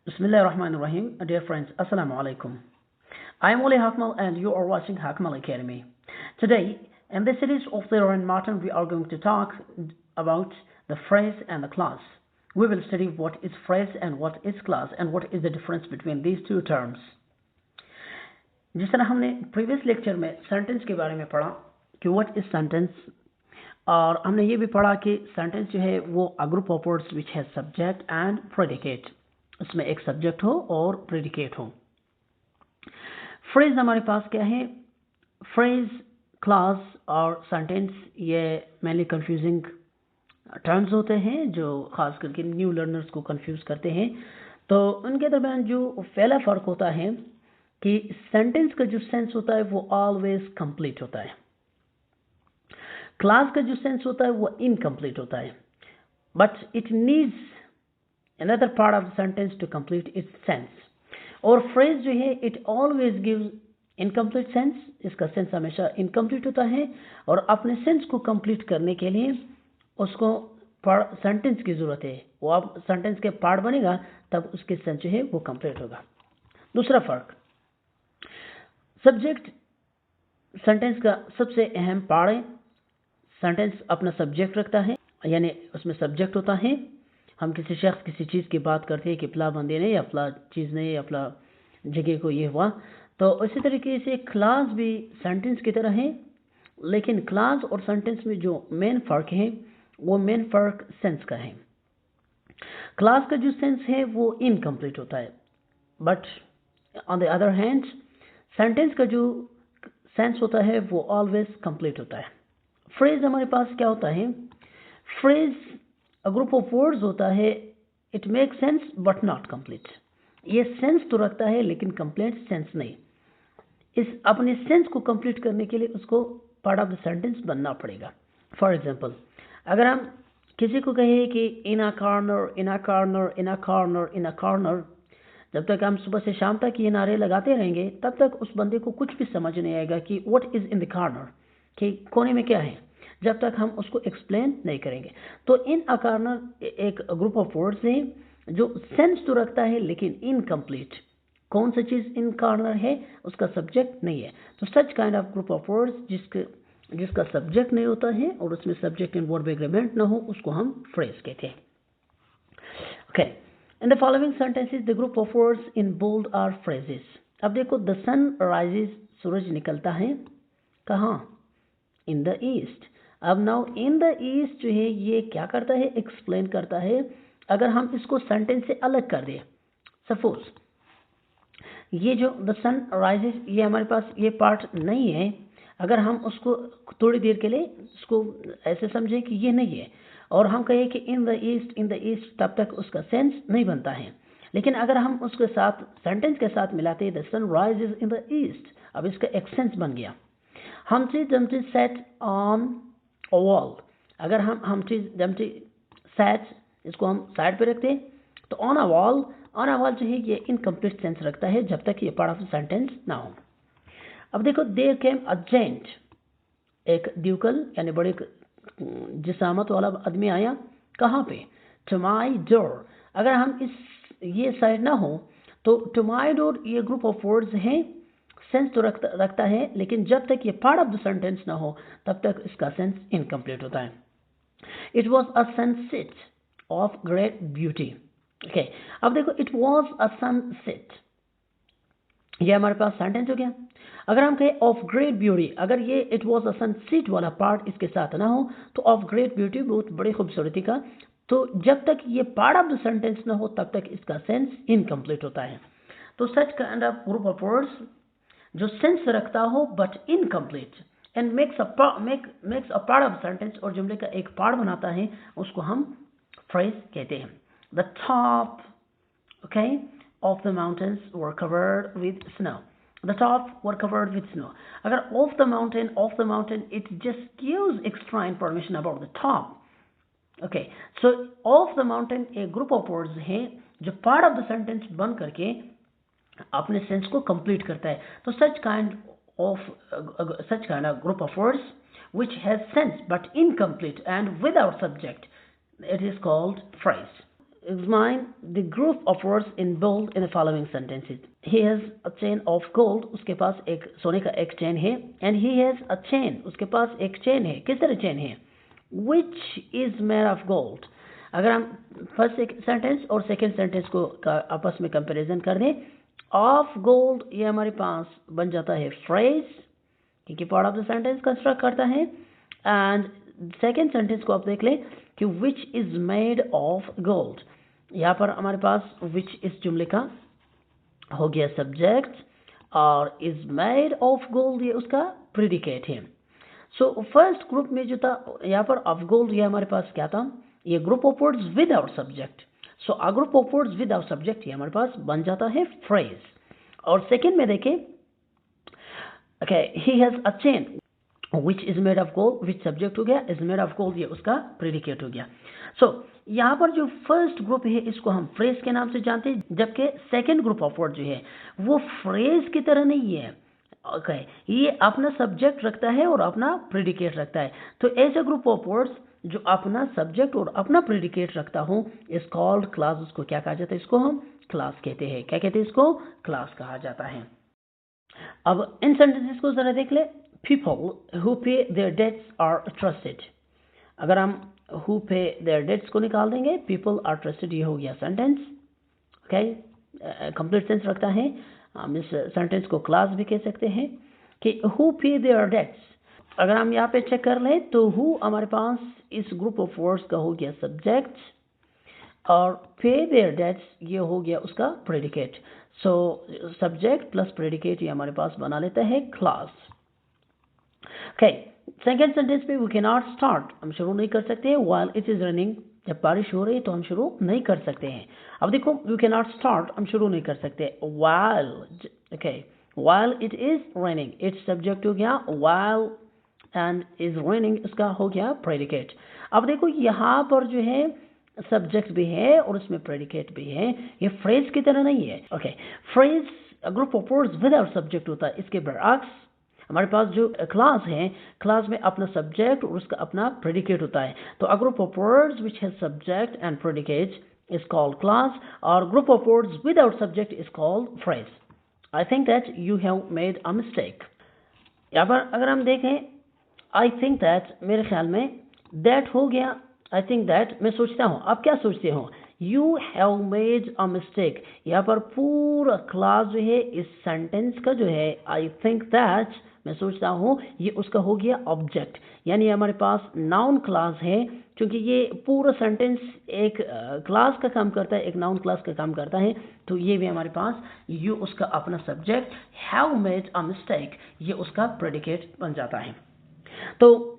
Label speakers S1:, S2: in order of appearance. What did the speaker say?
S1: Bismillahirrahmanirrahim. Dear friends, Assalamu alaikum. I am Wali Hakmal and you are watching Hakmal Academy. Today, in this series of Theodore and Martin, we are going to talk about the phrase and the clause. We will study what is phrase and what is clause and what is the difference between these two terms. जिस तरह हमने previous lecture में sentence के बारे में पढ़ा कि what is sentence, और हमने ये भी पढ़ा कि सेंटेंस जो है वो अ group of words which has subject and predicate, उसमें एक सब्जेक्ट हो और प्रेडिकेट हो. फ्रेज हमारे पास क्या है? फ्रेज, क्लास और सेंटेंस ये मेनली कंफ्यूजिंग टर्म्स होते हैं जो खास करके न्यू लर्नर्स को कंफ्यूज करते हैं. तो उनके दरमियान जो पहला फ़र्क होता है कि सेंटेंस का जो सेंस होता है वो ऑलवेज कंप्लीट होता है, क्लास का जो सेंस होता है वो इनकम्प्लीट होता है, but it needs another part of the sentence to complete its sense. और फ्रेज जो है it always gives incomplete sense, इसका सेंस हमेशा इनकम्प्लीट होता है और अपने सेंस को कंप्लीट करने के लिए उसको सेंटेंस की ज़रूरत है. वो अब सेंटेंस के पार्ट बनेगा तब उसके सेंस जो है वो कंप्लीट होगा. दूसरा फर्क, सब्जेक्ट सेंटेंस का सबसे अहम पार्ट है. सेंटेंस अपना सब्जेक्ट रखता है, यानी उसमें सब्जेक्ट होता है. हम किसी शख्स किसी चीज़ की बात करते हैं कि फला बंदे ने या फला चीज़ ने या फला जगह को ये हुआ, तो इसी तरीके से क्लास भी सेंटेंस की तरह है, लेकिन क्लास और सेंटेंस में जो मेन फ़र्क है वो मेन फ़र्क सेंस का है. क्लास का जो सेंस है वो इनकम्प्लीट होता है, but on the other hand sentence का जो सेंस होता है वो ऑलवेज कंप्लीट होता है. फ्रेज हमारे पास क्या होता है? Phrase a group of words होता है. It make sense but not complete. ये सेंस तो रखता है लेकिन कंप्लीट सेंस नहीं. इस अपने सेंस को कंप्लीट करने के लिए उसको पार्ट ऑफ द सेंटेंस बनना पड़ेगा. फॉर एग्जांपल, अगर हम किसी को कहें कि in a corner, in a corner, in a corner, in a corner, जब तक हम सुबह से शाम तक ये नारे लगाते रहेंगे तब तक उस बंदे को कुछ भी समझ नहीं आएगा कि what is in the corner, कि कोने में क्या है, जब तक हम उसको एक्सप्लेन नहीं करेंगे. तो इन अ कॉर्नर एक ग्रुप ऑफ वर्ड्स है जो सेंस तो रखता है लेकिन इनकम्प्लीट. कौन सा चीज़ इन कॉर्नर है? उसका सब्जेक्ट नहीं है. तो such kind of group of words जिसका सब्जेक्ट नहीं होता है और उसमें सब्जेक्ट एंड वर्ब एग्रीमेंट ना हो, उसको हम फ्रेज कहते हैं. Okay, in the following sentences the group of words in bold are phrases. अब देखो, द सन राइजेस, सूरज निकलता है कहाँ? In the east. अब नाउ इन द ईस्ट जो है ये क्या करता है? एक्सप्लेन करता है. अगर हम इसको सेंटेंस से अलग कर दें, सपोज ये जो द सन राइजेस ये हमारे पास ये पार्ट नहीं है, अगर हम उसको थोड़ी देर के लिए उसको ऐसे समझें कि ये नहीं है और हम कहें कि इन the east, in the east, तब तक उसका सेंस नहीं बनता है. लेकिन अगर हम उसके साथ सेंटेंस के साथ मिलाते हैं the sun rises in the east, अब इसका एक सेंस बन गया. Humpty Dumpty sat on a wall. अगर हम Humpty sat इसको हम साइड पे रखते हैं तो on a wall जो है ये इनकम्प्लीट सेंस रखता है जब तक ये पार्ट ऑफ सेंटेंस ना हो. अब देखो, देयर केम अ जेंट, एक द्यूकल यानी बड़े जिसामत वाला आदमी आया. कहाँ पे? To my door. अगर हम ये साइड ना हो तो टू माई डोर ये ग्रुप ऑफ वर्ड्स हैं, सेंस तो रखता है लेकिन जब तक ये पार्ट ऑफ द सेंटेंस ना हो तब तक इसका सेंस इनकम्प्लीट होता है. It was a sunset of great beauty. Okay, अब देखो, इट वॉज अ सनसेट, ये हमारे पास सेंटेंस हो गया. अगर हम कहें ऑफ ग्रेट ब्यूटी, अगर ये इट वॉज अ सनसेट वाला पार्ट इसके साथ ना हो तो ऑफ ग्रेट ब्यूटी, बहुत बड़ी खूबसूरती का, तो जब तक ये पार्ट ऑफ द सेंटेंस ना हो तब तक इसका सेंस इनकम्प्लीट होता है. तो such kind of group of words जो सेंस रखता हो but incomplete and makes a part of sentence और जुमले का एक पार्ट बनाता है, उसको हम फ्रेज कहते हैं. The top, okay, of the mountains were covered with snow. The top were covered with snow. अगर of the mountain it just gives extra information about the top. Okay, so of the mountain एक group of words हैं जो part of the sentence बन करके अपने sense को complete करता है. तो such kind of group of words which has sense but incomplete and without subject, it is called phrase. examine the group of words in bold in the following sentences. He has a chain of gold. उसके पास एक सोने का एक chain है. And he has a chain. उसके पास एक chain है. किस तरह चेन है? Which is made of gold. अगर हम फर्स्ट सेंटेंस और सेकेंड सेंटेंस को आपस में कंपैरिजन कर दें, ऑफ गोल्ड ये हमारे पास बन जाता है फ्रेज, क्योंकि part of the sentence construct करता है. एंड सेकेंड सेंटेंस को आप देख लें कि which is made of gold. यहाँ पर हमारे पास विच इस जुमले का हो गया सब्जेक्ट और इज मेड ऑफ गोल्ड ये उसका प्रेडिकेट है. सो फर्स्ट ग्रुप में जो था यहाँ पर ऑफ गोल्ड ये हमारे पास क्या था? ये group of words without subject. So a group of words without subject ये हमारे पास बन जाता है फ्रेज. और सेकेंड में देखें, okay, he has a chain which is made of gold, which subject हो गया, इज मेड ऑफ गोल्ड ये उसका प्रेडिकेट हो गया. सो यहाँ पर जो फर्स्ट ग्रुप है इसको हम फ्रेज के नाम से जानते हैं, जबकि सेकेंड ग्रुप ऑफ वर्ड जो है वो फ्रेज की तरह नहीं है. ओके, ये अपना सब्जेक्ट रखता है और अपना प्रेडिकेट रखता है. तो ऐसे ग्रुप ऑफ वर्ड्स जो अपना सब्जेक्ट और अपना प्रेडिकेट रखता हूँ इज कॉल्ड क्लास. उसको क्या कहा जाता है? इसको हम क्लास कहते हैं. क्या कहते हैं इसको? क्लास कहा जाता है. अब इन सेंटेंसेस को जरा देख ले. People who pay their debts are trusted. अगर हम हु पे देयर डेट्स को निकाल देंगे, पीपल आर ट्रस्टेड ये हो गया सेंटेंस. ओके, कंप्लीट सेंस रखता है. हम इस सेंटेंस को क्लास भी कह सकते हैं कि हु पे देयर डेट्स. अगर हम यहाँ पे चेक कर लें तो हु हमारे पास इस ग्रुप ऑफ वर्ड्स का हो गया सब्जेक्ट और पे देयर डेट्स ये हो गया उसका predicate. So subject plus predicate ये हमारे पास बना लेता है क्लास. ओके, सेकेंड सेंटेंस पे वी कैन नॉट स्टार्ट, हम शुरू नहीं कर सकते व्हाइल इट इज रनिंग. जब बारिश हो रही है तो हम शुरू नहीं कर सकते हैं. अब देखो, वी कैन नॉट स्टार्ट हम शुरू नहीं कर सकते while. Okay, while it is running, it's subject हो गया व्हाइल एंड इज रेनिंग इसका हो गया प्रेडिकेट. अब देखो यहाँ पर जो है सब्जेक्ट भी है और इसमें प्रेडिकेट भी है. ये फ्रेज की तरह नहीं है. Okay, phrase group of words without subject होता है. इसके बरअक्स हमारे पास जो क्लास है, क्लास में अपना सब्जेक्ट और उसका अपना प्रेडिकेट होता है. तो a group of words which has subject and predicate is called class और group of words without subject is called phrase. I think that you have made a mistake. यहाँ पर अगर हम देखें, आई थिंक दैट मेरे ख्याल में दैट हो गया. आई थिंक दैट मैं सोचता हूँ. आप क्या सोचते हो? You have made a mistake. यहाँ पर पूरा क्लास जो है इस सेंटेंस का जो है आई थिंक दैट मैं सोचता हूँ ये उसका हो गया ऑब्जेक्ट. यानी हमारे पास नाउन क्लास है, क्योंकि ये पूरा सेंटेंस एक क्लास का काम करता है, एक नाउन क्लास का काम करता है. तो ये भी हमारे पास यू उसका अपना subject, have made a mistake ये उसका प्रेडिकेट बन जाता है. तो